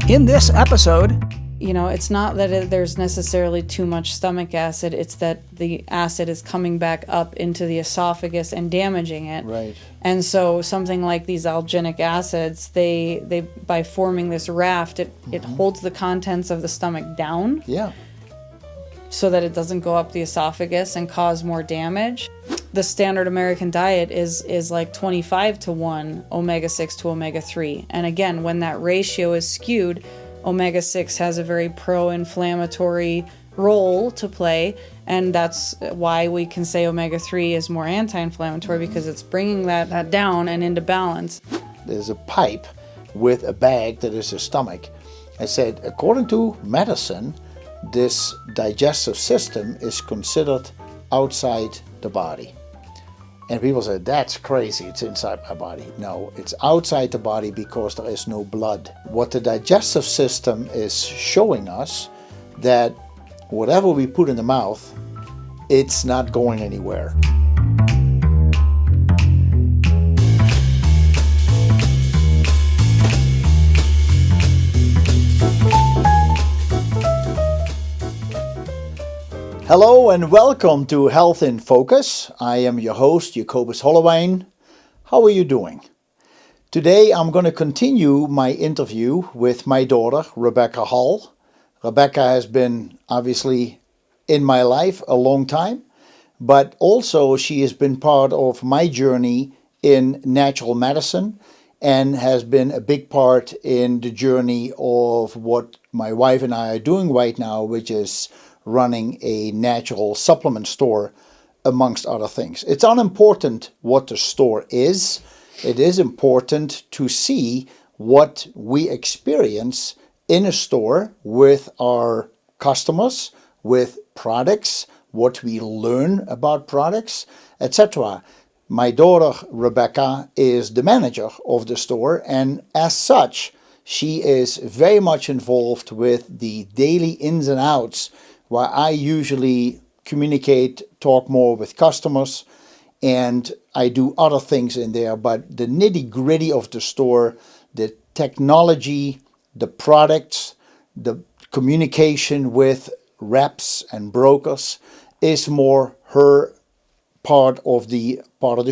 In this episode, it's not that there's necessarily too much stomach acid, it's that the acid is coming back up into the esophagus and damaging it. Right. And so something like these alginic acids, they by forming this raft, it holds the contents of the stomach down. Yeah. So that it doesn't go up the esophagus and cause more damage. The standard American diet is like 25-1 omega-6 to omega-3. And again, when that ratio is skewed, omega-6 has a very pro-inflammatory role to play, and that's why we can say omega-3 is more anti-inflammatory, because it's bringing that down and into balance. There's a pipe with a bag that is a stomach. I said, according to medicine, this digestive system is considered outside the body. And people say, that's crazy, it's inside my body. No, it's outside the body because there is no blood. What the digestive system is showing us, that whatever we put in the mouth, it's not going anywhere. Hello and welcome to Health in Focus. I am your host, Jacobus Hull. How are you doing? Today I'm going to continue my interview with my daughter, Rebecca Hull. Rebecca has been obviously in my life a long time, but also she has been part of my journey in natural medicine and has been a big part in the journey of what my wife and I are doing right now, which is running a natural supplement store, amongst other things. It's unimportant what the store is. It is important to see what we experience in a store with our customers, with products, what we learn about products, etc. My daughter Rebecca is the manager of the store, and as such, she is very much involved with the daily ins and outs, where I usually communicate, talk more with customers, and I do other things in there. But the nitty-gritty of the store, the technology, the products, the communication with reps and brokers is more her part of the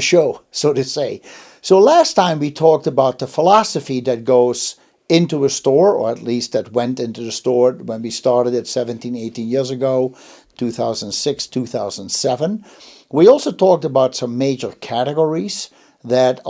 show, so to say. So last time we talked about the philosophy that goes into a store, or at least that went into the store when we started it 17, 18 years ago, 2006, 2007. We also talked about some major categories that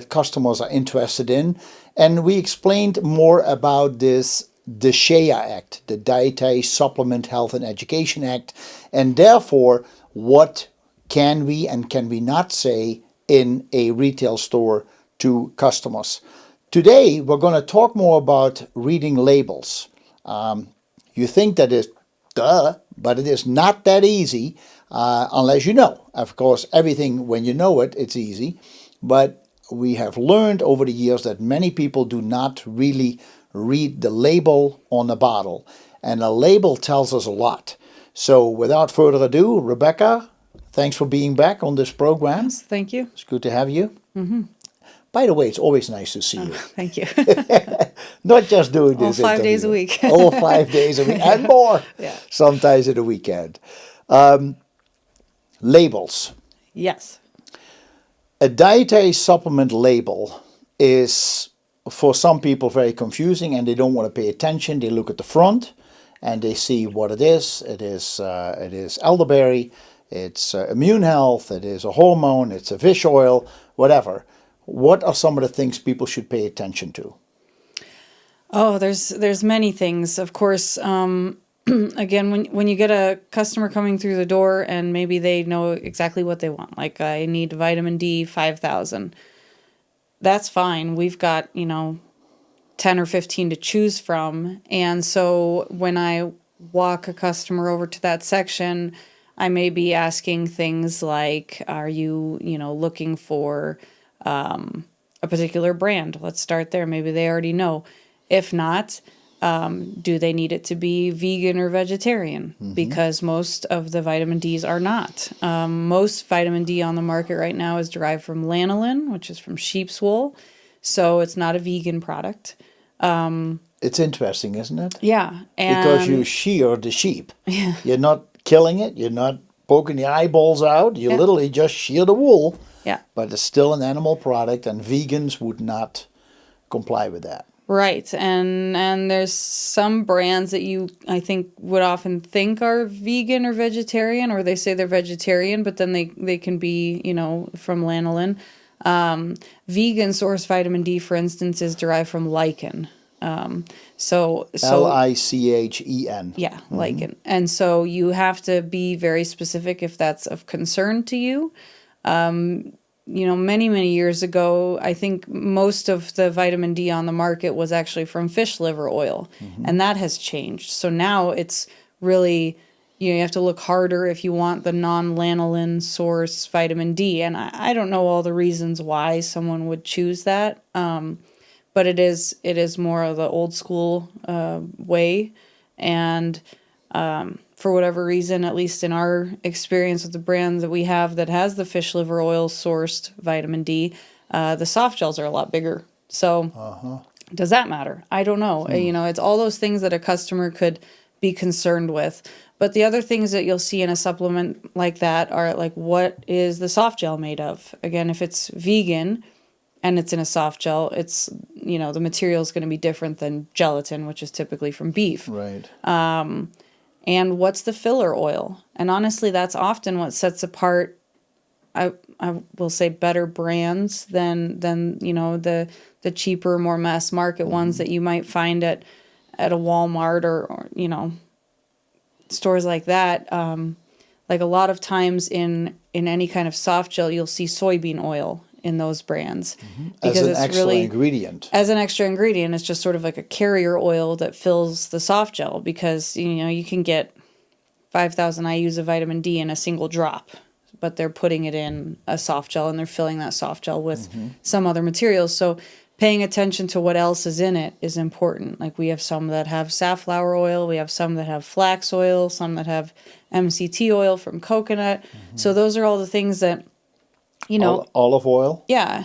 customers are interested in, and we explained more about this DSHEA Act, the Dietary Supplement Health and Education Act, and therefore what can we and can we not say in a retail store to customers. Today, we're going to talk more about reading labels. You think that is but it is not that easy unless you know. Of course, everything, when you know it, it's easy. But we have learned over the years that many people do not really read the label on the bottle. And the label tells us a lot. So without further ado, Rebecca, thanks for being back on this program. Yes, thank you. It's good to have you. Mm-hmm. By the way, it's always nice to see you. Thank you. Not just doing this all 5 days a week. All 5 days a week and more. Yeah. Sometimes in the weekend. Labels. Yes. A dietary supplement label is, for some people, very confusing, and they don't want to pay attention. They look at the front and they see what it is. It is elderberry. It's immune health. It is a hormone. It's a fish oil. Whatever. What are some of the things people should pay attention to? Oh, there's many things. Of course, again, when you get a customer coming through the door and maybe they know exactly what they want, like I need vitamin D 5,000, that's fine. We've got, 10 or 15 to choose from. And so when I walk a customer over to that section, I may be asking things like, are you, looking for a particular brand? Let's start there. Maybe they already know. If not, do they need it to be vegan or vegetarian? Mm-hmm. Because most of the vitamin Ds are not. Most vitamin D on the market right now is derived from lanolin, which is from sheep's wool. So it's not a vegan product. It's interesting, isn't it? Yeah. Because you And shear the sheep. yeah, You're not killing it. You're not poking the eyeballs out. You yeah, literally just shear the wool. yeah. But it's still an animal product, and vegans would not comply with that. Right. And there's some brands that you I think would often think are vegan or vegetarian, or they say they're vegetarian, but then they can be, from lanolin. Vegan source vitamin D, for instance, is derived from lichen. So Lichen. yeah, lichen. And so you have to be very specific if that's of concern to you. Many, many years ago, I think most of the vitamin D on the market was actually from fish liver oil, and that has changed. So now it's really, you have to look harder if you want the non-lanolin source vitamin D. And I don't know all the reasons why someone would choose that, but it is more of the old school way. And for whatever reason, at least in our experience with the brand that we have that has the fish liver oil sourced vitamin D, the soft gels are a lot bigger. So does that matter? I don't know. It's all those things that a customer could be concerned with. But the other things that you'll see in a supplement like that are like, what is the soft gel made of? Again, if it's vegan and it's in a soft gel, it's, the material is going to be different than gelatin, which is typically from beef. Right. And what's the filler oil? And honestly, that's often what sets apart, I will say, better brands than the cheaper, more mass market ones that you might find at a Walmart or stores like that. Like a lot of times in any kind of soft gel, you'll see soybean oil in those brands As an extra ingredient. As an extra ingredient. It's just sort of like a carrier oil that fills the soft gel, because you can get 5,000 IUs of vitamin D in a single drop, but they're putting it in a soft gel and they're filling that soft gel with some other materials. So paying attention to what else is in it is important. Like we have some that have safflower oil, we have some that have flax oil, some that have MCT oil from coconut. So those are all the things that olive oil. yeah,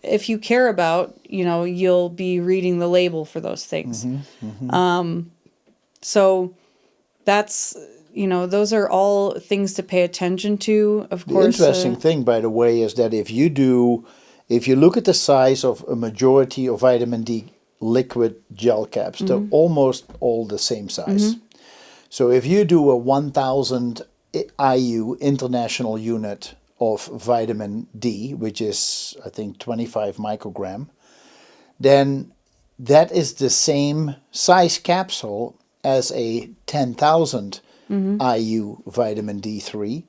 if you care about, you'll be reading the label for those things. So that's, those are all things to pay attention to. Of course, The interesting thing, by the way, is that if you look at the size of a majority of vitamin D liquid gel caps, they're almost all the same size. So if you do a 1,000 IU international unit of vitamin D, which is, I think, 25 microgram, then that is the same size capsule as a 10,000 IU vitamin D3,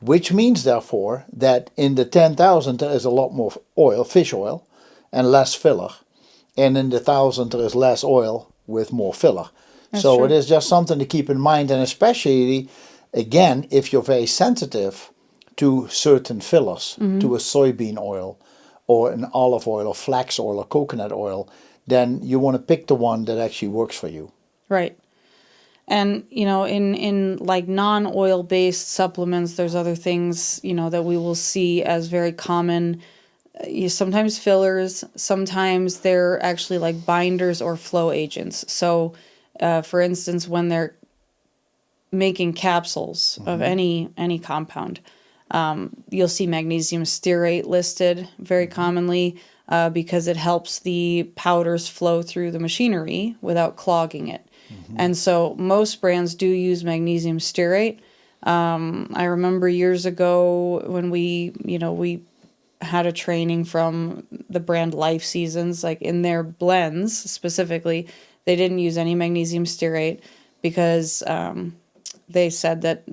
which means, therefore, that in the 10,000 there is a lot more oil, fish oil, and less filler. And in the 1,000 there is less oil with more filler. So true. it is just something to keep in mind, and especially, again, if you're very sensitive to certain fillers, to a soybean oil or an olive oil or flax oil or coconut oil, then you want to pick the one that actually works for you. Right. And, in like non-oil based supplements, there's other things, that we will see as very common. Sometimes fillers, sometimes they're actually like binders or flow agents. So, for instance, when they're making capsules of any compound, you'll see magnesium stearate listed very commonly because it helps the powders flow through the machinery without clogging it. And so most brands do use magnesium stearate. I remember years ago when we had a training from the brand Life Seasons, like in their blends specifically, they didn't use any magnesium stearate because they said that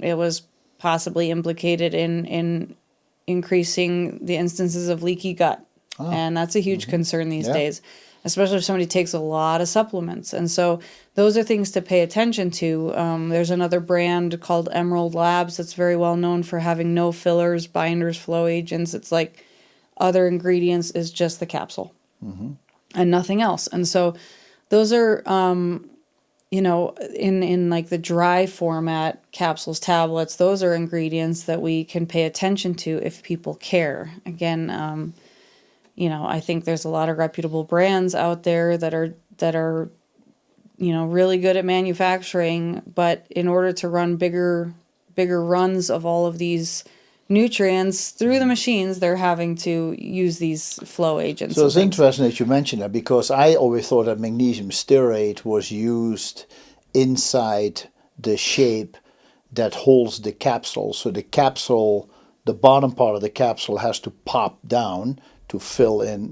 it was possibly implicated in increasing the instances of leaky gut. And that's a huge concern these days, especially if somebody takes a lot of supplements. And so those are things to pay attention to. There's another brand called Emerald Labs that's very well known for having no fillers, binders, flow agents. It's like other ingredients is just the capsule and nothing else. And so those are, in like the dry format, capsules, tablets, those are ingredients that we can pay attention to if people care. Again, I think there's a lot of reputable brands out there that are really good at manufacturing, but in order to run bigger runs of all of these nutrients through the machines, they're having to use these flow agents. So it's interesting that you mentioned that, because I always thought that magnesium stearate was used inside the shape that holds the capsule. So the capsule, the bottom part of the capsule has to pop down to fill in,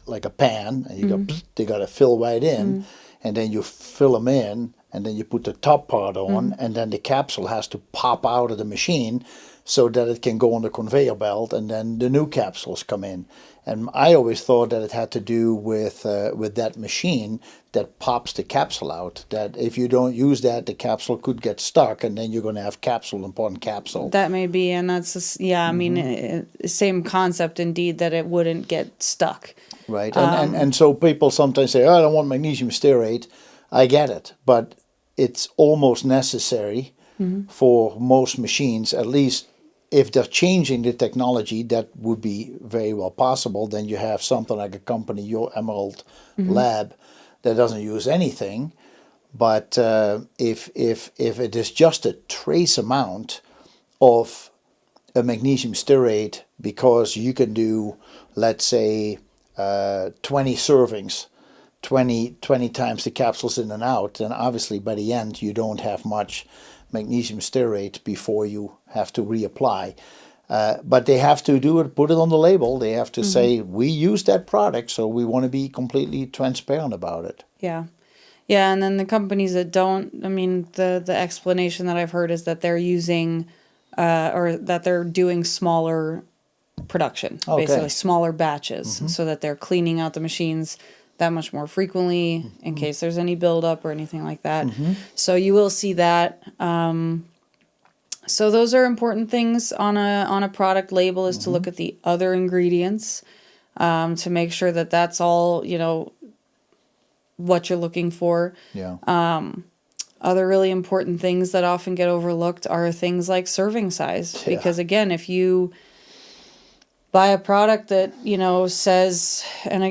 like a pan, and they got to fill right in, and then you fill them in, and then you put the top part on, and then the capsule has to pop out of the machine so that it can go on the conveyor belt, and then the new capsules come in. And I always thought that it had to do with that machine that pops the capsule out, that if you don't use that, the capsule could get stuck, and then you're going to have capsule upon capsule. That may be, and that's, I mean, same concept indeed, that it wouldn't get stuck. Right, and so people sometimes say, I don't want magnesium stearate. I get it, but it's almost necessary for most machines, at least if they're changing the technology. That would be very well possible. Then you have something like a company, your Emerald Lab, that doesn't use anything. But if it is just a trace amount of a magnesium stearate, because you can do, let's say, 20 servings, 20 times the capsules in and out, then obviously by the end you don't have much magnesium stearate before you have to reapply. But they have to do it, put it on the label. They have to say, we use that product, so we want to be completely transparent about it. Yeah. Yeah, and then the companies that don't, I mean, the explanation that I've heard is that they're using, or that they're doing smaller production, basically smaller batches, so that they're cleaning out the machines that much more frequently in case there's any buildup or anything like that. So you will see that. So those are important things on a product label, is to look at the other ingredients, to make sure that that's all, what you're looking for. Yeah. Other really important things that often get overlooked are things like serving size. Yeah. Because again, if you buy a product that, says, and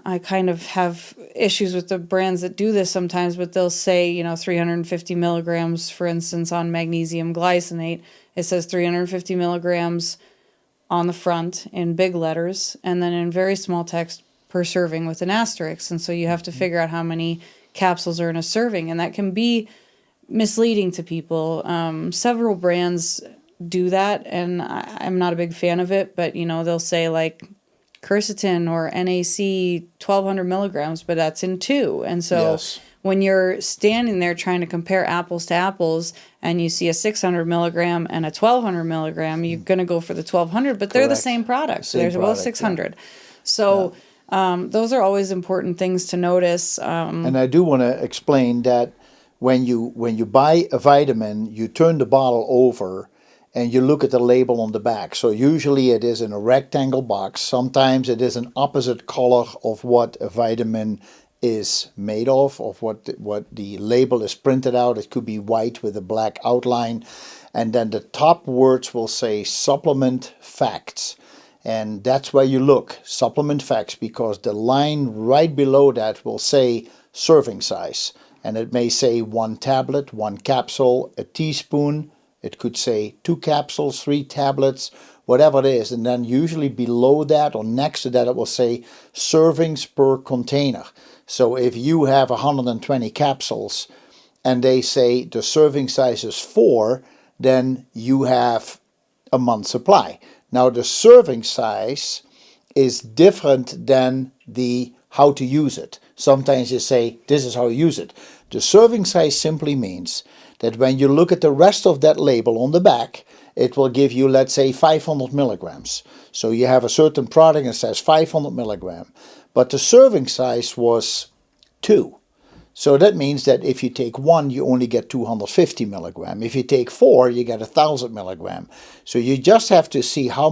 I kind of have issues with the brands that do this sometimes, but they'll say, 350 milligrams, for instance, on magnesium glycinate. It says 350 milligrams on the front in big letters, and then in very small text, per serving with an asterisk. And so you have to figure out how many capsules are in a serving, and that can be misleading to people. Several brands do that, and I'm not a big fan of it, but they'll say like quercetin or NAC 1200 milligrams, but that's in 2. And so when you're standing there trying to compare apples to apples, and you see a 600 milligram and a 1200 milligram, you're going to go for the 1200, but they're the same product. They're both 600. So those are always important things to notice. And I do want to explain that when you buy a vitamin, you turn the bottle over and you look at the label on the back. So usually it is in a rectangle box. Sometimes it is an opposite color of what a vitamin is made of what the label is printed out. It could be white with a black outline. And then the top words will say supplement facts. And that's where you look, supplement facts, because the line right below that will say serving size. And it may say 1 tablet, 1 capsule, a teaspoon. It could say 2 capsules, 3 tablets, whatever it is. And then usually below that or next to that, it will say servings per container. So if you have 120 capsules and they say the serving size is 4, then you have a month's supply. Now the serving size is different than the how to use it. Sometimes you say this is how you use it. The serving size simply means that when you look at the rest of that label on the back, it will give you, let's say, 500 milligrams. So you have a certain product that says 500 milligram, but the serving size was 2. So that means that if you take 1, you only get 250 milligram. If you take 4, you get 1,000 milligram. So you just have to see how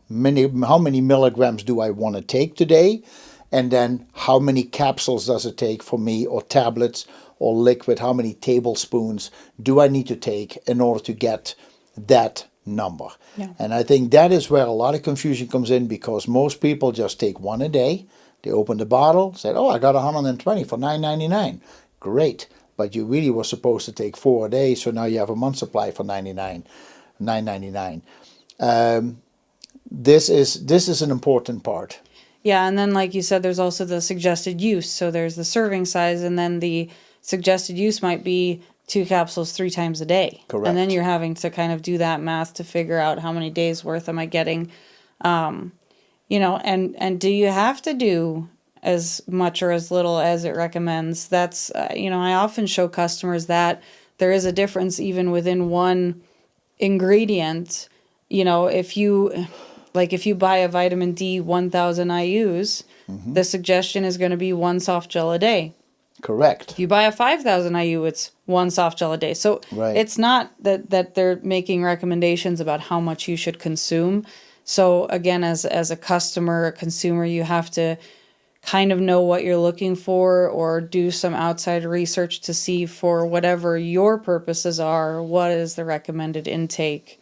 many milligrams do I want to take today, and then how many capsules does it take for me, or tablets, or liquid, how many tablespoons do I need to take in order to get that number. Yeah. And I think that is where a lot of confusion comes in, because most people just take one a day. They open the bottle, say, oh, I got 120 for $9.99. Great. But you really were supposed to take 4 a day, so now you have a month supply for $9.99. This is an important part. Yeah, and then like you said, there's also the suggested use. So there's the serving size, and then the suggested use might be 2 capsules 3 times a day. Correct. And then you're having to kind of do that math to figure out how many days worth am I getting. And do you have to do as much or as little as it recommends? That's, I often show customers that there is a difference even within one ingredient. If you buy a vitamin D 1000 IUs, the suggestion is going to be 1 soft gel a day. Correct. If you buy a 5,000 IU, it's 1 soft gel a day. So Right. It's not that they're making recommendations about how much you should consume. So again, as a customer, a consumer, you have to kind of know what you're looking for, or do some outside research to see, for whatever your purposes are, what is the recommended intake.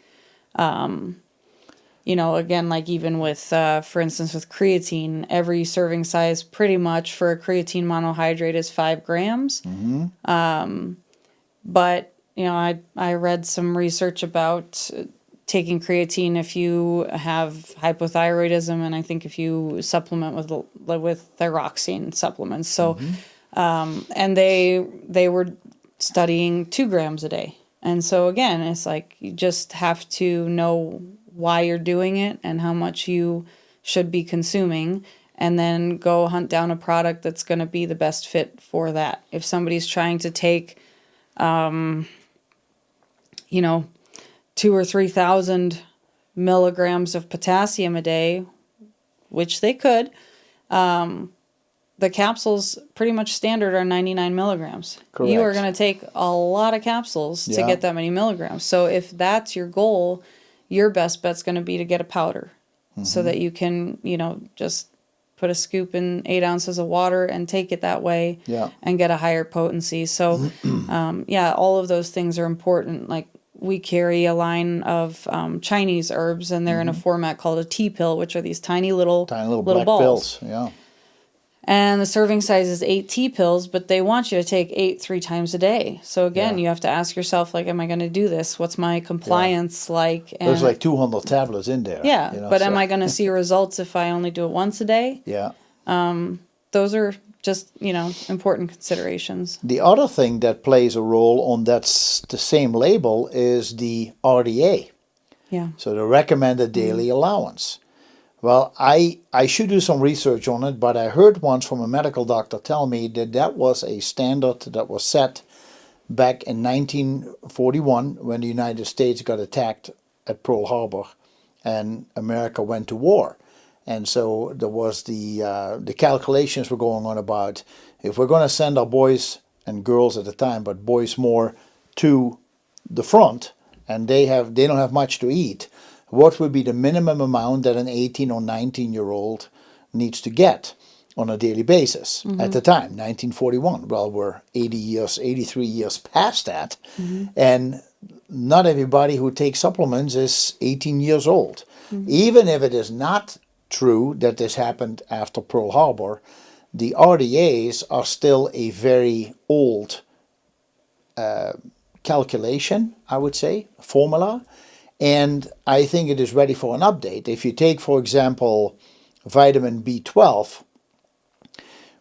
Again, like even with, for instance, with creatine, every serving size pretty much for a creatine monohydrate is 5 grams. But, I read some research about taking creatine if you have hypothyroidism, and I think if you supplement with thyroxine supplements. So, and they were studying 2 grams a day. And so again, it's like you just have to know why you're doing it and how much you should be consuming, and then go hunt down a product that's going to be the best fit for that. If somebody's trying to take, 2,000 or 3,000 milligrams of potassium a day, which they could, the capsules pretty much standard are 99 milligrams. Correct. You are going to take a lot of capsules to get that many milligrams. So if that's your goal, your best bet's going to be to get a powder, so that you can, just put a scoop in 8 ounces of water and take it that way, and get a higher potency. So, all of those things are important. Like, we carry a line of Chinese herbs, and they're in a format called a tea pill, which are these tiny little black balls. pills. Yeah. And the serving size is 8 tea pills, but they want you to take 8 3 times a day. So again, you have to ask yourself, like, am I going to do this? What's my compliance like? And there's like 200 tablets in there. Yeah, but am I going to see results if I only do it once a day? Yeah. Those are just, important considerations. The other thing that plays a role on the same label is the RDA. Yeah. So the recommended daily allowance. Well, I should do some research on it, but I heard once from a medical doctor tell me that was a standard that was set back in 1941 when the United States got attacked at Pearl Harbor and America went to war. And so there was the calculations were going on about, if we're going to send our boys and girls at the time, but boys more, to the front, and they don't have much to eat, what would be the minimum amount that an 18 or 19-year-old needs to get on a daily basis at the time, 1941. Well, we're 83 years past that, and not everybody who takes supplements is 18 years old. Even if it is not true that this happened after Pearl Harbor, the RDAs are still a very old calculation, I would say, formula. And I think it is ready for an update. If you take, for example, vitamin B12,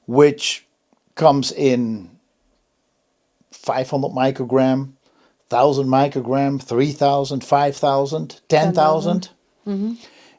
which comes in 500 microgram, 1,000 microgram, 3,000, 5,000, 10,000.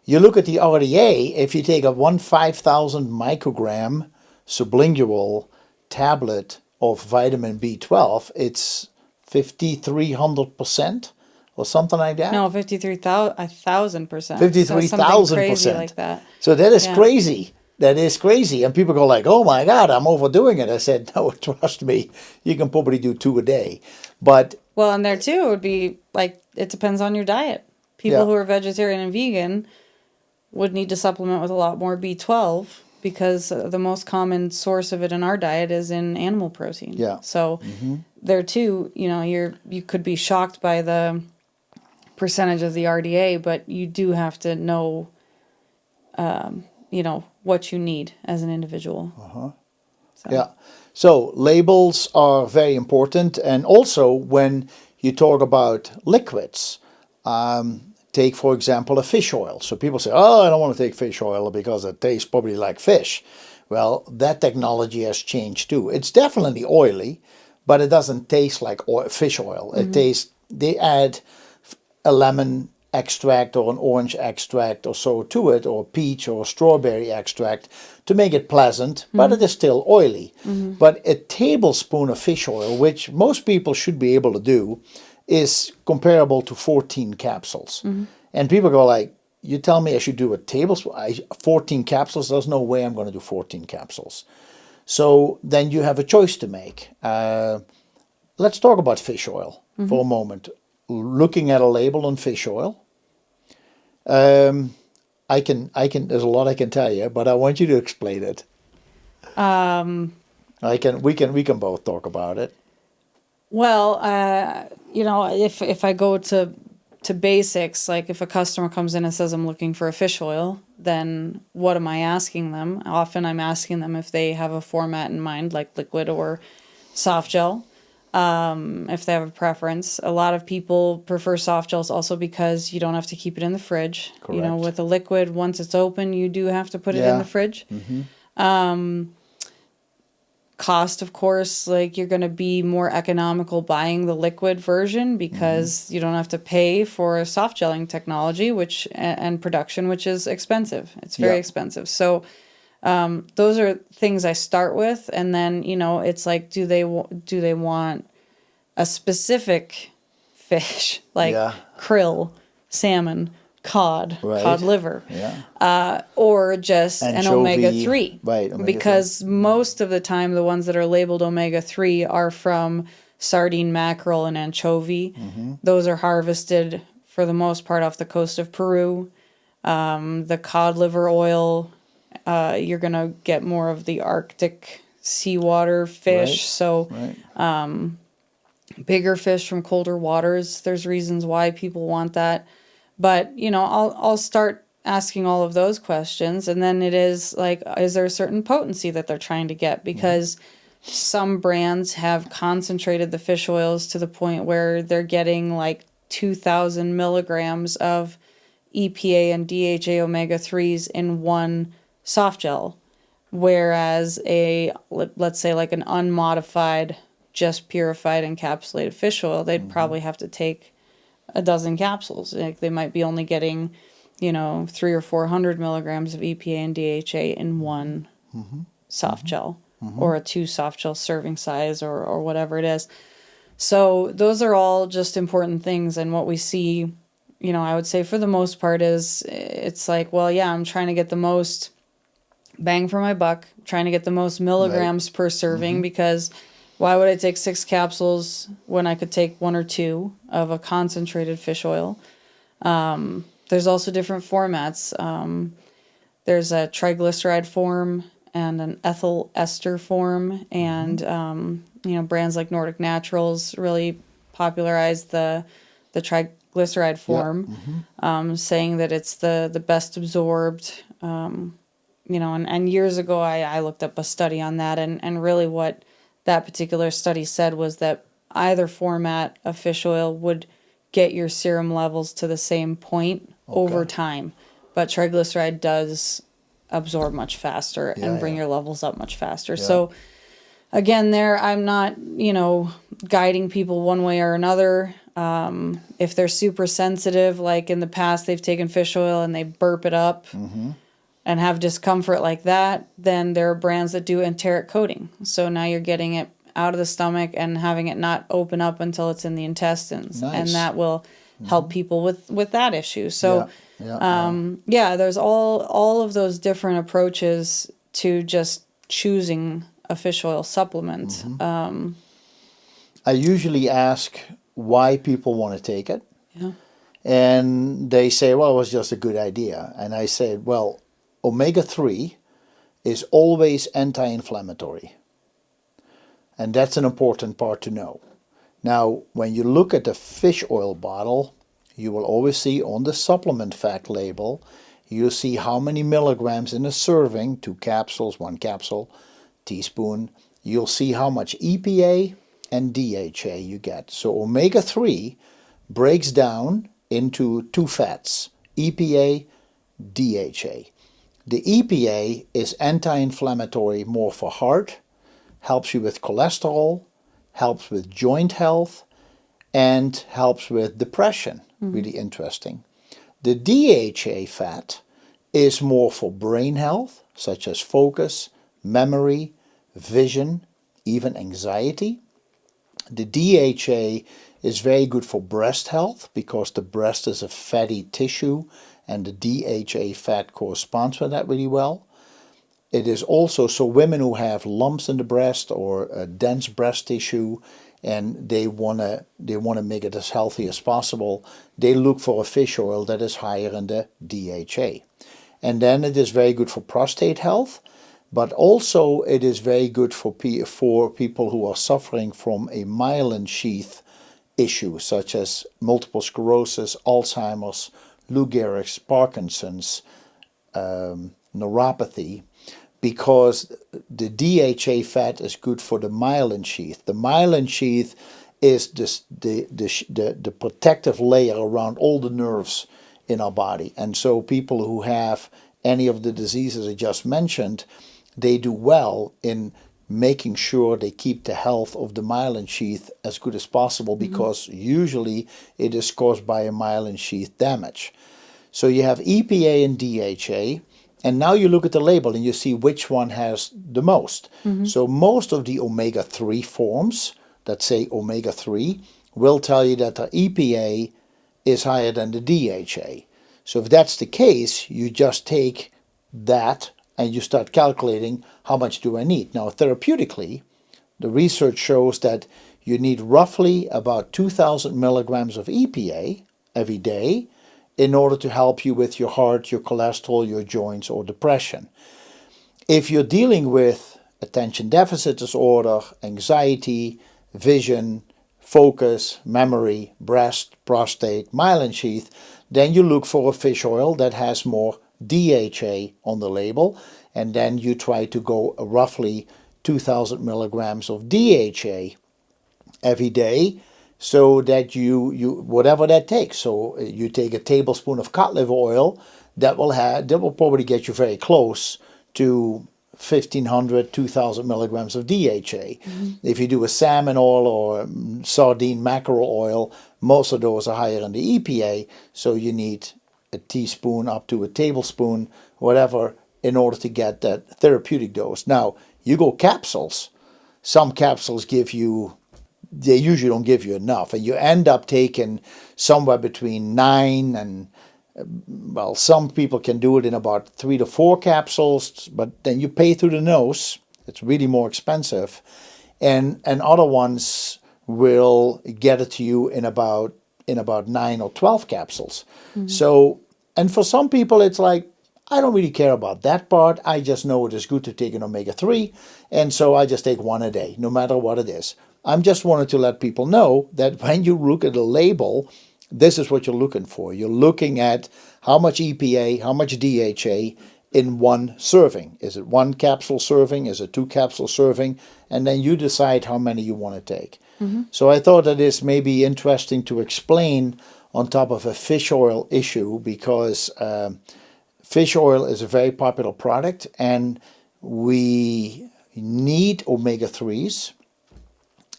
You look at the RDA, if you take a 5,000 microgram sublingual tablet of vitamin B12, it's 5,300%. Or something like that? No, 53,000%. 53,000%. Like that. So that is crazy. That is crazy. And people go like, oh my God, I'm overdoing it. I said, no, trust me, you can probably do 2 a day. But well, and there too, it would be like, it depends on your diet. People who are vegetarian and vegan would need to supplement with a lot more B12, because the most common source of it in our diet is in animal protein. Yeah. So there too, you could be shocked by the percentage of the RDA, but you do have to know, what you need as an individual. So. Yeah. So labels are very important. And also when you talk about liquids, take, for example, a fish oil. So people say, oh, I don't want to take fish oil because it tastes probably like fish. Well, that technology has changed too. It's definitely oily, but it doesn't taste like fish oil. It tastes, they add a lemon extract or an orange extract or so to it, or peach or strawberry extract to make it pleasant, but it is still oily. But a tablespoon of fish oil, which most people should be able to do, is comparable to 14 capsules. And people go like, you tell me I should do a tablespoon, 14 capsules? There's no way I'm going to do 14 capsules. So then you have a choice to make. Let's talk about fish oil for a moment. Looking at a label on fish oil, I can. There's a lot I can tell you, but I want you to explain it. We can both talk about it. Well, if I go to basics, like if a customer comes in and says I'm looking for a fish oil, then what am I asking them? Often I'm asking them if they have a format in mind, like liquid or soft gel. If they have a preference. A lot of people prefer soft gels also because you don't have to keep it in the fridge. Correct. With a liquid, once it's open, you do have to put it in the fridge. Cost, of course, like you're going to be more economical buying the liquid version because you don't have to pay for soft gelling technology, which and production, which is expensive. It's very expensive. So those are things I start with, and then it's like, do they want a specific fish like krill, salmon, cod, cod liver, or just an omega-3, right? Because most of the time, the ones that are labeled omega-3 are from sardine, mackerel, and anchovy. Those are harvested for the most part off the coast of Peru. The cod liver oil. You're going to get more of the Arctic seawater fish. So bigger fish from colder waters. There's reasons why people want that. But, I'll start asking all of those questions. And then it is like, is there a certain potency that they're trying to get? Because some brands have concentrated the fish oils to the point where they're getting like 2,000 milligrams of EPA and DHA omega-3s in one soft gel, whereas let's say like an unmodified, just purified encapsulated fish oil, they'd probably have to take a dozen capsules. Like they might be only getting 300 or 400 milligrams of EPA and DHA in one soft gel, or a 2 soft gel serving size, or whatever it is. So those are all just important things. And what we see, I would say for the most part is it's like, well, yeah, I'm trying to get the most bang for my buck, trying to get the most milligrams per serving, because why would I take 6 capsules when I could take 1 or 2 of a concentrated fish oil? There's also different formats. There's a triglyceride form and an ethyl ester form, and brands like Nordic Naturals really popularized the triglyceride form, saying that it's the best absorbed. And years ago I looked up a study on that, and really what that particular study said was that either format of fish oil would get your serum levels to the same point over time, but triglyceride does absorb much faster and bring your levels up much faster. So again, I'm not, guiding people one way or another. If they're super sensitive, like in the past they've taken fish oil and they burp it up and have discomfort like that, then there are brands that do enteric coating. So now you're getting it out of the stomach and having it not open up until it's in the intestines. Nice. And that will help people with that issue. So there's all of those different approaches to just choosing a fish oil supplement. I usually ask why people want to take it. Yeah. And they say, well, it was just a good idea. And I said, well, omega-3 is always anti-inflammatory. And that's an important part to know. Now, when you look at the fish oil bottle, you will always see on the supplement fact label, you'll see how many milligrams in a serving, 2 capsules, 1 capsule, teaspoon. You'll see how much EPA and DHA you get. So omega-3 breaks down into 2 fats, EPA, DHA. The EPA is anti-inflammatory, more for heart, helps you with cholesterol, helps with joint health, and helps with depression. Really interesting. The DHA fat is more for brain health, such as focus, memory, vision, even anxiety. The DHA is very good for breast health because the breast is a fatty tissue and the DHA fat corresponds with that really well. It is also so women who have lumps in the breast or a dense breast tissue and they wanna make it as healthy as possible, they look for a fish oil that is higher in the DHA. And then it is very good for prostate health, but also it is very good for people who are suffering from a myelin sheath issue, such as multiple sclerosis, Alzheimer's, Lou Gehrig's, Parkinson's, neuropathy, because the DHA fat is good for the myelin sheath. The myelin sheath is the protective layer around all the nerves in our body. And so people who have any of the diseases I just mentioned, they do well in making sure they keep the health of the myelin sheath as good as possible, because usually it is caused by a myelin sheath damage. So you have EPA and DHA, and now you look at the label and you see which one has the most. So most of the omega-3 forms that say omega-3 will tell you that the EPA is higher than the DHA. So if that's the case, you just take that and you start calculating how much do I need. Now therapeutically, the research shows that you need roughly about 2,000 milligrams of EPA every day in order to help you with your heart, your cholesterol, your joints, or depression. If you're dealing with attention deficit disorder, anxiety, vision, focus, memory, breast, prostate, myelin sheath, then you look for a fish oil that has more DHA on the label, and then you try to go roughly 2,000 milligrams of DHA every day, so that you whatever that takes. So you take a tablespoon of cod liver oil, that will probably get you very close to 1,500, 2,000 milligrams of DHA. If you do a salmon oil or sardine mackerel oil, most of those are higher in the EPA, so you need a teaspoon up to a tablespoon, whatever, in order to get that therapeutic dose. Now, you go capsules. Some capsules they usually don't give you enough, and you end up taking somewhere between 9 and, well, some people can do it in about 3 to 4 capsules, but then you pay through the nose. It's really more expensive, and other ones will get it to you in about 9 or 12 capsules. So, and for some people it's like, I don't really care about that part. I just know it is good to take an omega-3, and so I just take one a day, no matter what it is. I'm just wanted to let people know that when you look at the label, this is what you're looking for. You're looking at how much EPA, how much DHA in one serving. Is it 1 capsule serving? Is it 2 capsule serving? And then you decide how many you want to take. So I thought that this may be interesting to explain on top of a fish oil issue, because fish oil is a very popular product, and we need omega-3s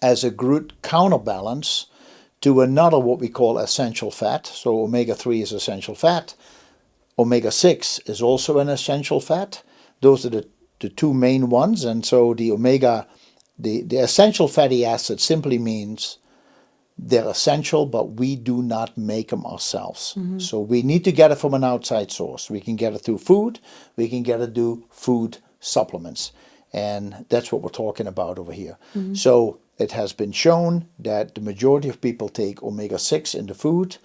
as a good counterbalance to another what we call essential fat. So omega-3 is essential fat. Omega-6 is also an essential fat. Those are the two main ones. And so the essential fatty acids simply means they're essential, but we do not make them ourselves. So we need to get it from an outside source. We can get it through food. We can get it through food supplements. And that's what we're talking about over here. So it has been shown that the majority of people take omega-6 in the food.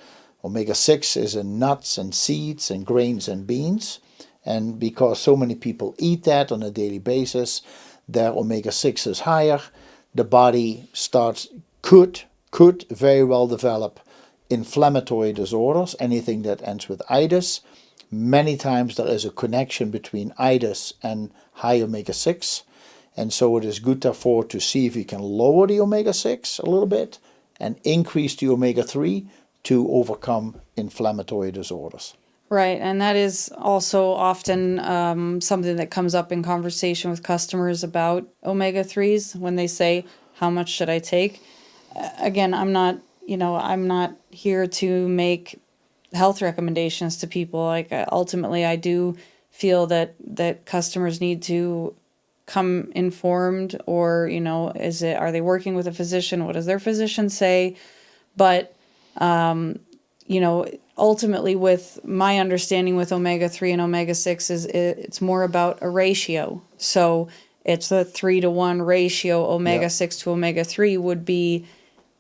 Omega-6 is in nuts and seeds and grains and beans. And because so many people eat that on a daily basis, their omega-6 is higher. The body could very well develop inflammatory disorders, anything that ends with itis. Many times there is a connection between itis and high omega-6. And so it is good, therefore, to see if you can lower the omega-6 a little bit and increase the omega-3 to overcome inflammatory disorders. Right, and that is also often something that comes up in conversation with customers about omega-3s when they say, how much should I take? Again, I'm not here to make health recommendations to people. Like ultimately, I do feel that customers need to come informed, or are they working with a physician? What does their physician say? But ultimately, with my understanding with omega-3 and omega-6 is it's more about a ratio. So it's a 3-to-1 ratio. Omega-6 to omega-3 would be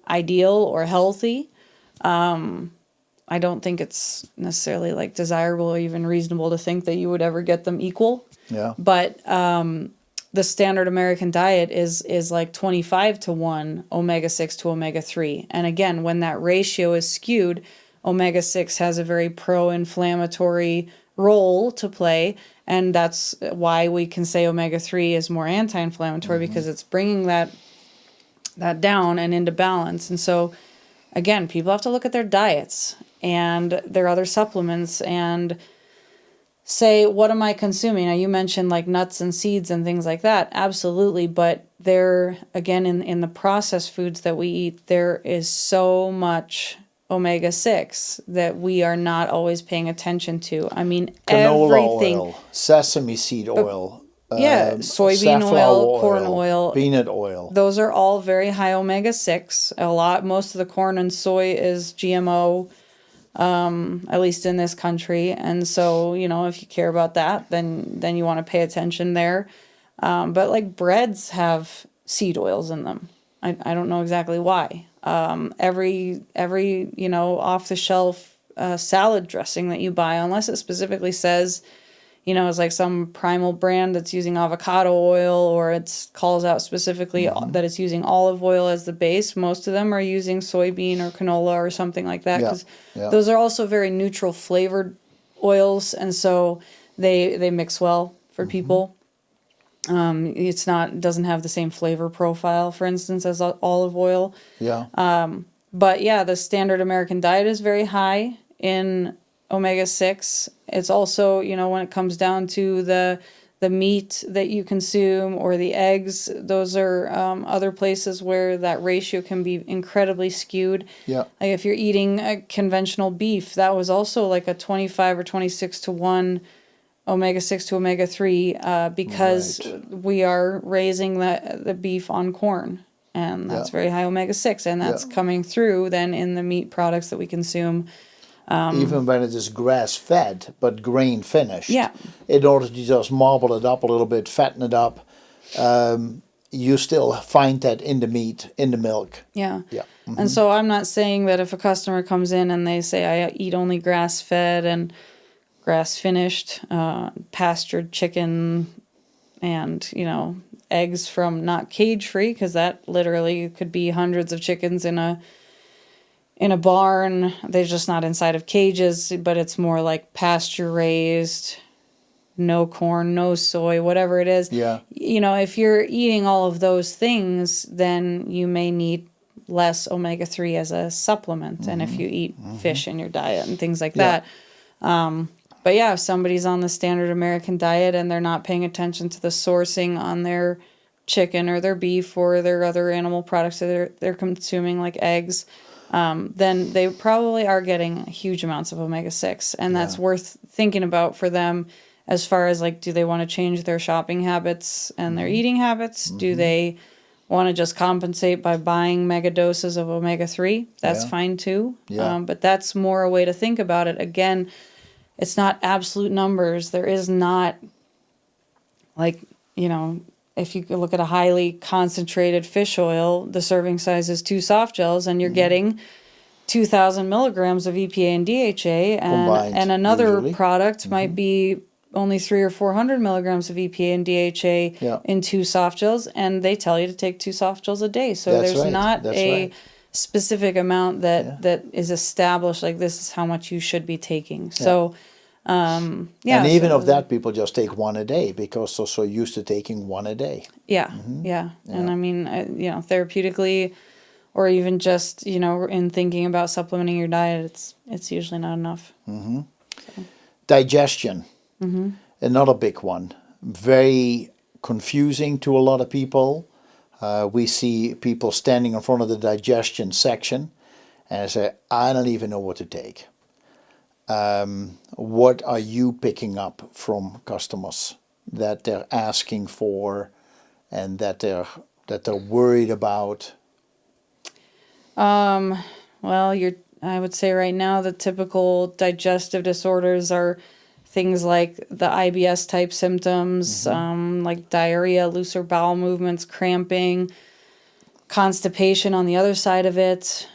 ideal or healthy. I don't think it's necessarily like desirable or even reasonable to think that you would ever get them equal. Yeah. But the standard American diet is like 25-to-1 omega-6 to omega-3. And again, when that ratio is skewed, omega-6 has a very pro-inflammatory role to play. And that's why we can say omega-3 is more anti-inflammatory, because it's bringing that down and into balance. And so, again, people have to look at their diets and their other supplements and say, what am I consuming? Now, you mentioned like nuts and seeds and things like that. Absolutely. But there, again, in the processed foods that we eat, there is so much omega-6 that we are not always paying attention to. I mean, Canola everything. oil, sesame seed oil. Soybean safflower oil, corn oil, peanut oil. Those are all very high omega-6. Most of the corn and soy is GMO, at least in this country. And so, if you care about that, then you want to pay attention there. But like breads have seed oils in them. I don't know exactly why. Every off the shelf salad dressing that you buy, unless it specifically says, it's like some primal brand that's using avocado oil, or it calls out specifically that it's using olive oil as the base. Most of them are using soybean or canola or something like that, because those are also very neutral flavored oils, and so they mix well for people. Doesn't have the same flavor profile, for instance, as olive oil. But the standard American diet is very high in omega-6. It's also, when it comes down to the meat that you consume or the eggs, those are other places where that ratio can be incredibly skewed. Like if you're eating a conventional beef, that was also like a 25 or 26-to-1 omega-6 to omega-3 because we are raising the beef on corn. And that's very high omega-6. And that's coming through then in the meat products that we consume. Even when it is grass-fed, but grain-finished. In order to just marble it up a little bit, fatten it up, you still find that in the meat, in the milk. And so I'm not saying that if a customer comes in and they say, I eat only grass-fed and grass-finished, pastured chicken and, eggs from not cage-free, because that literally could be hundreds of chickens in a barn. They're just not inside of cages, but it's more like pasture raised, no corn, no soy, whatever it is. If you're eating all of those things, then you may need less omega-3 as a supplement. And if you eat fish in your diet and things like that. But if somebody's on the standard American diet and they're not paying attention to the sourcing on their chicken or their beef or their other animal products that they're consuming, like eggs, then they probably are getting huge amounts of omega-6. And that's worth thinking about for them as far as like, do they want to change their shopping habits and their eating habits? Do they want to just compensate by buying mega doses of omega-3? That's fine too. But that's more a way to think about it. Again, it's not absolute numbers. There is not like, if you look at a highly concentrated fish oil, the serving size is 2 soft gels, and you're getting 2,000 milligrams of EPA and DHA, and another product might be only 300 or 400 milligrams of EPA and DHA in 2 soft gels, and they tell you to take 2 soft gels a day. So there's not a specific amount that Yeah. that is established, like this is how much you should be taking. So And even so of that, people just take one a day because they're so used to taking one a day. yeah, and I mean, therapeutically, or even just in thinking about supplementing your diet, it's usually not enough. Digestion, another big one. Very confusing to a lot of people. We see people standing in front of the digestion section and say, I don't even know what to take. What are you picking up from customers that they're asking for and that they're worried about? Well, I would say right now the typical digestive disorders are things like the IBS type symptoms, like diarrhea, looser bowel movements, cramping, constipation on the other side of it.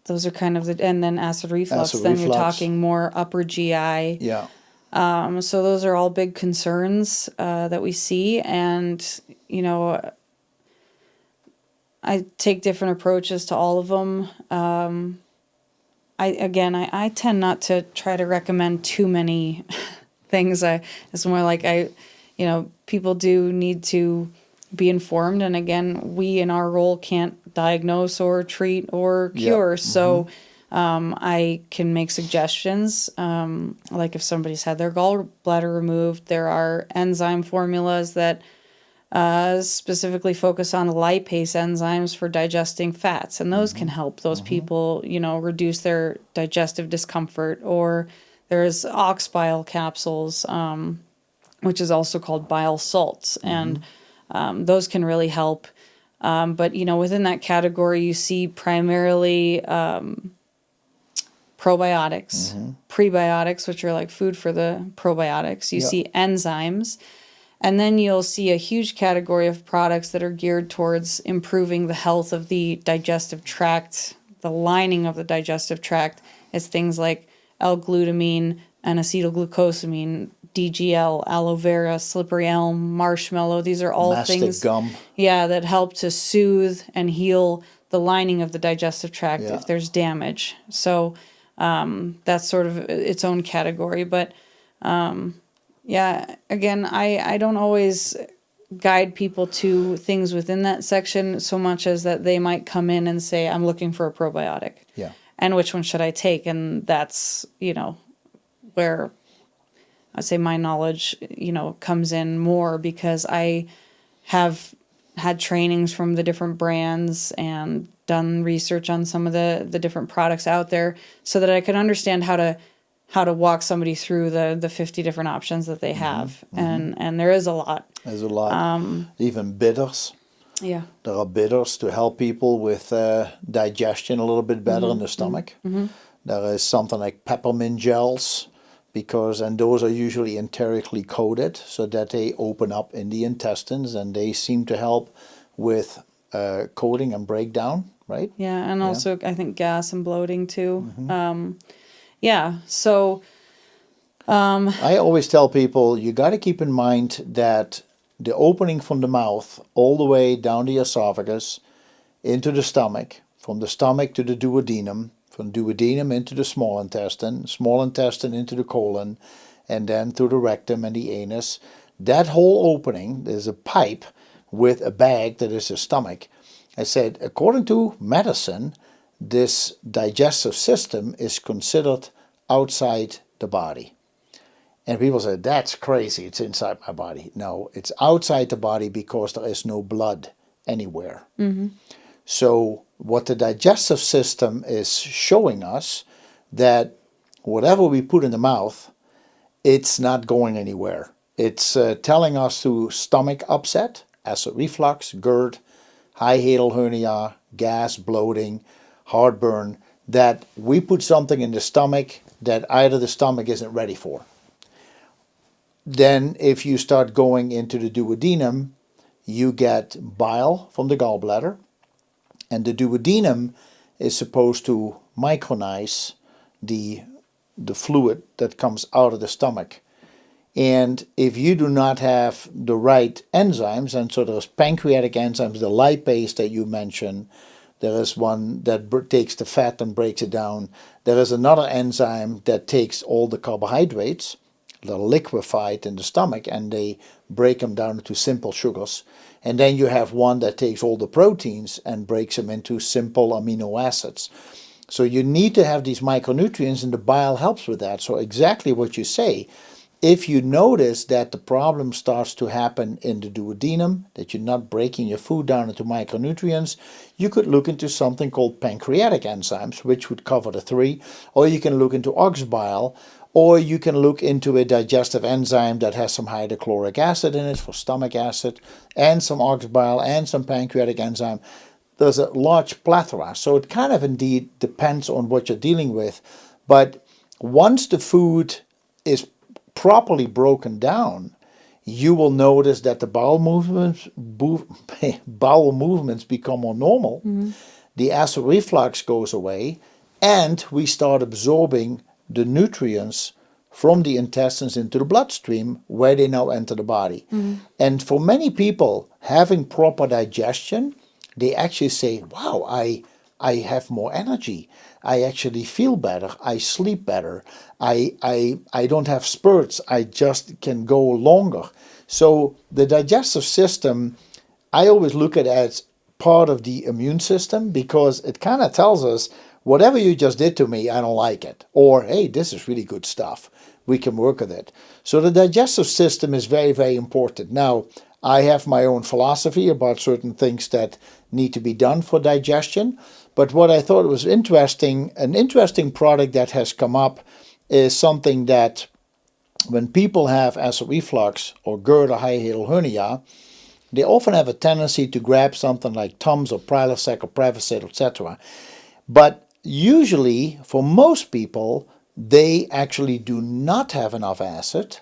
Those are kind of and then acid reflux. Acid then reflux. you're talking more upper GI. Yeah. So those are all big concerns that we see, and I take different approaches to all of them. I tend not to try to recommend too many things. It's more like people do need to be informed, and again, we in our role can't diagnose or treat or cure. So I can make suggestions. Like if somebody's had their gallbladder removed, there are enzyme formulas that specifically focus on lipase enzymes for digesting fats, and those can help those people, reduce their digestive discomfort. Or there's ox bile capsules, which is also called bile salts, and those can really help. But within that category, you see primarily probiotics, prebiotics, which are like food for the probiotics. You see enzymes. And then you'll see a huge category of products that are geared towards improving the health of the digestive tract, the lining of the digestive tract. It's things like L-glutamine and acetylglucosamine, DGL, aloe vera, slippery elm, marshmallow. These are all Mastic things gum. that help to soothe and heal the lining of the digestive tract if there's damage. So that's sort of its own category. But again, I don't always guide people to things within that section so much as that they might come in and say, I'm looking for a probiotic. Yeah. And which one should I take? And that's, where I say my knowledge, comes in more, because I have had trainings from the different brands and done research on some of the different products out there so that I could understand how to walk somebody through the 50 different options that they have. And there is a lot. There's a lot. Even bitters. Yeah. There are bitters to help people with digestion a little bit better in the stomach. There is something like peppermint gels, and those are usually enterically coated so that they open up in the intestines, and they seem to help with coating and breakdown, right? Yeah, and also I think gas and bloating too. So I always tell people, you got to keep in mind that the opening from the mouth all the way down the esophagus into the stomach, from the stomach to the duodenum, from duodenum into the small intestine into the colon, and then through the rectum and the anus. That whole opening is a pipe with a bag that is the stomach. I said, according to medicine, this digestive system is considered outside the body. And people say, that's crazy, it's inside my body. No, it's outside the body because there is no blood anywhere. So what the digestive system is showing us, that whatever we put in the mouth, it's not going anywhere. It's telling us through stomach upset, acid reflux, GERD, high hiatal hernia, gas, bloating, heartburn, that we put something in the stomach that either the stomach isn't ready for. Then if you start going into the duodenum, you get bile from the gallbladder, and the duodenum is supposed to micronize the fluid that comes out of the stomach And if you do not have the right enzymes, and so there's pancreatic enzymes, the lipase that you mentioned, there is one that takes the fat and breaks it down. There is another enzyme that takes all the carbohydrates that are liquefied in the stomach and they break them down into simple sugars. And then you have one that takes all the proteins and breaks them into simple amino acids. So you need to have these micronutrients, and the bile helps with that. So exactly what you say. If you notice that the problem starts to happen in the duodenum, that you're not breaking your food down into micronutrients, you could look into something called pancreatic enzymes, which would cover the three, or you can look into ox bile, or you can look into a digestive enzyme that has some hydrochloric acid in it for stomach acid, and some ox bile, and some pancreatic enzyme. There's a large plethora, so it kind of indeed depends on what you're dealing with. But once the food is properly broken down, you will notice that the bowel movements become more normal. The acid reflux goes away, and we start absorbing the nutrients from the intestines into the bloodstream, where they now enter the body. And for many people, having proper digestion, they actually say, wow, I have more energy. I actually feel better. I sleep better. I don't have spurts. I just can go longer. So the digestive system, I always look at it as part of the immune system, because it kind of tells us, whatever you just did to me, I don't like it. Or, hey, this is really good stuff. We can work with it. So the digestive system is very, very important. Now, I have my own philosophy about certain things that need to be done for digestion. But what I thought was interesting, an interesting product that has come up is something that when people have acid reflux or GERD or hiatal hernia, they often have a tendency to grab something like Tums or Prilosec or Prevacid, etc. But usually, for most people, they actually do not have enough acid,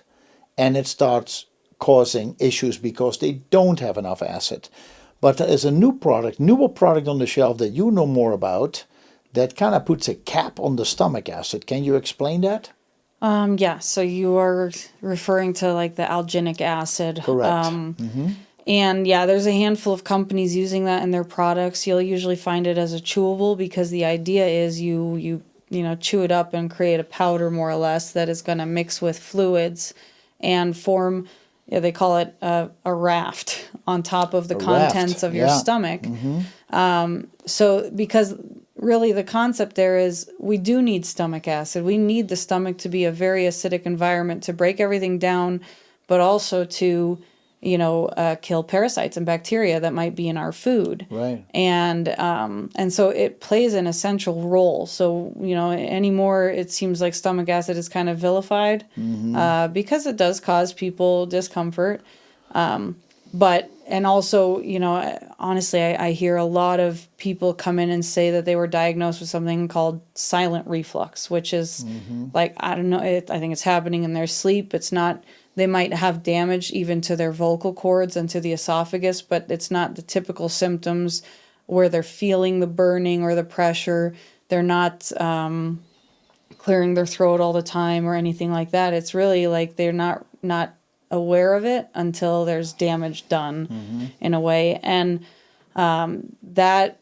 and it starts causing issues because they don't have enough acid. But there is a newer product on the shelf that you know more about that kind of puts a cap on the stomach acid. Can you explain that? Yeah, so you are referring to like the alginic acid. Correct. And yeah, there's a handful of companies using that in their products. You'll usually find it as a chewable, because the idea is you chew it up and create a powder, more or less, that is going to mix with fluids and form, they call it a raft on top of the contents of your stomach. So because really the concept there is we do need stomach acid. We need the stomach to be a very acidic environment to break everything down, but also to kill parasites and bacteria that might be in our food. Right. And so it plays an essential role. So, anymore it seems like stomach acid is kind of vilified because it does cause people discomfort. And also, honestly, I hear a lot of people come in and say that they were diagnosed with something called silent reflux, which is like, I don't know, I think it's happening in their sleep. It's not, they might have damage even to their vocal cords and to the esophagus, but it's not the typical symptoms where they're feeling the burning or the pressure. They're not clearing their throat all the time or anything like that. It's really like they're not aware of it until there's damage done in a way. And that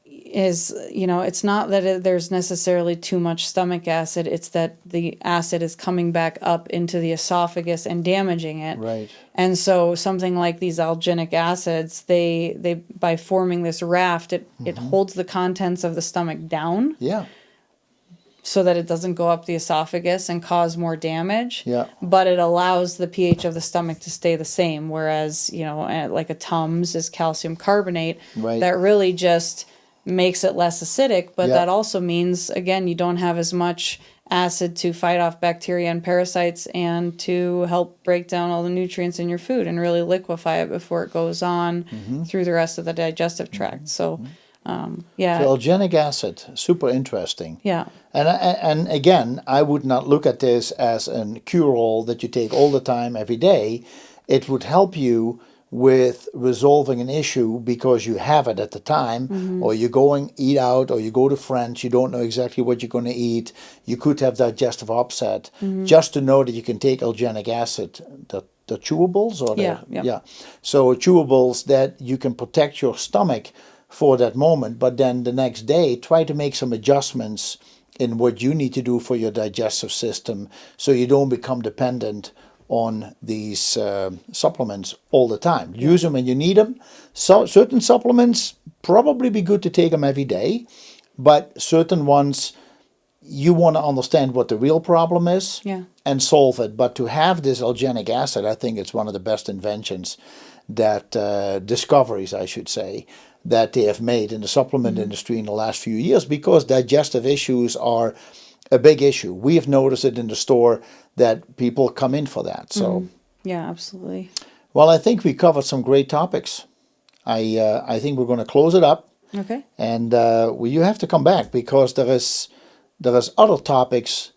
is, it's not that there's necessarily too much stomach acid. It's that the acid is coming back up into the esophagus and damaging it. Right. And so something like these alginic acids, they by forming this raft, it holds the contents of the stomach down. Yeah. So that it doesn't go up the esophagus and cause more damage. Yeah. But it allows the pH of the stomach to stay the same. Whereas, like a Tums is calcium carbonate. Right. That really just makes it less acidic. But Yeah. that also means, again, you don't have as much acid to fight off bacteria and parasites and to help break down all the nutrients in your food and really liquefy it before it goes on through the rest of the digestive tract. So, yeah. So alginic acid, super interesting. Yeah. And again, I would not look at this as a cure-all that you take all the time, every day. It would help you with resolving an issue because you have it at the time, or you're going eat out, or you go to friends, you don't know exactly what you're going to eat. You could have digestive upset. Just to know that you can take alginic acid, the chewables, or so chewables that you can protect your stomach for that moment, but then the next day try to make some adjustments in what you need to do for your digestive system so you don't become dependent on these supplements all the time. Use them when you need them. So certain supplements probably be good to take them every day, but certain ones you want to understand what the real problem is and solve it. But to have this alginic acid, I think it's one of the best inventions that discoveries, I should say, that they have made in the supplement industry in the last few years, because digestive issues are a big issue. We have noticed it in the store that people come in for that. So yeah, absolutely. Well, I think we covered some great topics. I think we're going to close it up. Okay. And you have to come back, because there is other topics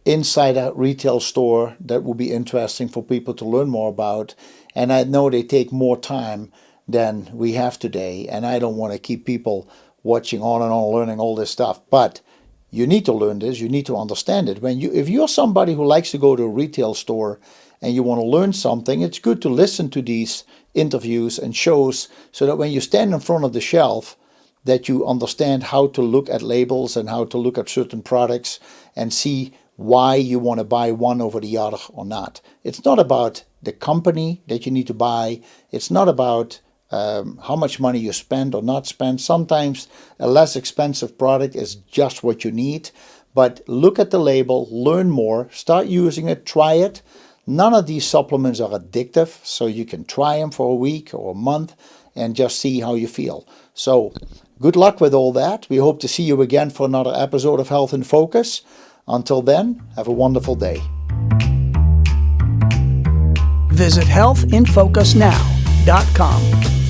inside a retail store that will be interesting for people to learn more about. And I know they take more time than we have today. And I don't want to keep people watching on and on learning all this stuff. But you need to learn this. You need to understand it. If you're somebody who likes to go to a retail store and you want to learn something, it's good to listen to these interviews and shows so that when you stand in front of the shelf, that you understand how to look at labels and how to look at certain products and see why you want to buy one over the other or not. It's not about the company that you need to buy. It's not about how much money you spend or not spend. Sometimes a less expensive product is just what you need. But look at the label, learn more, start using it, try it. None of these supplements are addictive, so you can try them for a week or a month and just see how you feel. So good luck with all that. We hope to see you again for another episode of Health in Focus. Until then, have a wonderful day. Visit healthinfocusnow.com.